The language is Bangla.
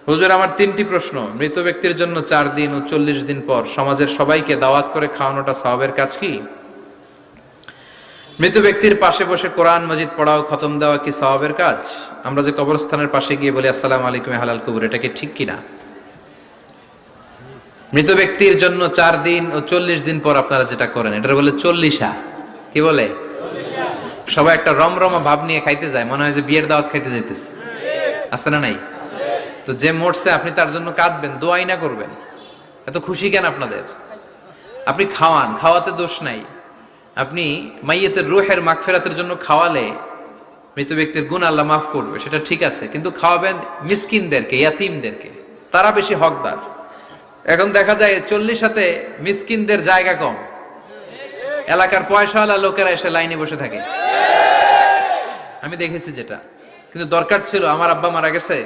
হুজুর, আমার 3টি প্রশ্ন। মৃত ব্যক্তির জন্য 4 দিন ও 40 দিন পর সমাজের সবাইকে দাওয়াত করে খাওয়ানোটা সওয়াবের কাজ কি? মৃত ব্যক্তির পাশে বসে কোরআন মাজিদ পড়া ও খতম দেওয়া কি সওয়াবের কাজ? আমরা যে কবরস্থানের পাশে গিয়ে বলি আসসালামু আলাইকুম হালাল কবর, এটা কি ঠিক কিনা? মৃত ব্যক্তির জন্য 4 দিন ও 40 দিন পর আপনারা যেটা করেন, এটা বলে 40 কি বলে? সবাই একটা রমরমা ভাব নিয়ে খাইতে যায়, মনে হয় যে বিয়ের দাওয়াত খাইতে যাইতেছে। আছে না নাই? তো যে মরছে আপনি তার জন্য কাঁদবেন, দোয়াই না করবেন, এত খুশি কেন আপনাদের? আপনি খাওয়ান, খাওয়াতে দোষ নাই। আপনি মাইয়েতের রুহের মাগফিরাতের জন্য খাওয়ালে মৃত ব্যক্তির গুনাহ আল্লাহ মাফ করবে, সেটা ঠিক আছে, কিন্তু খাওয়াবেন মিসকিনদেরকে, ইয়াতিমদেরকে, তারা বেশি হকদার। এখন দেখা যায় 40 মিসকিনদের জায়গা কম, এলাকার পয়সাওয়ালা লোকেরা এসে লাইনে বসে থাকে, আমি দেখেছি যেটা। কিন্তু দরকার ছিল, আমার আব্বা মারা গেছে,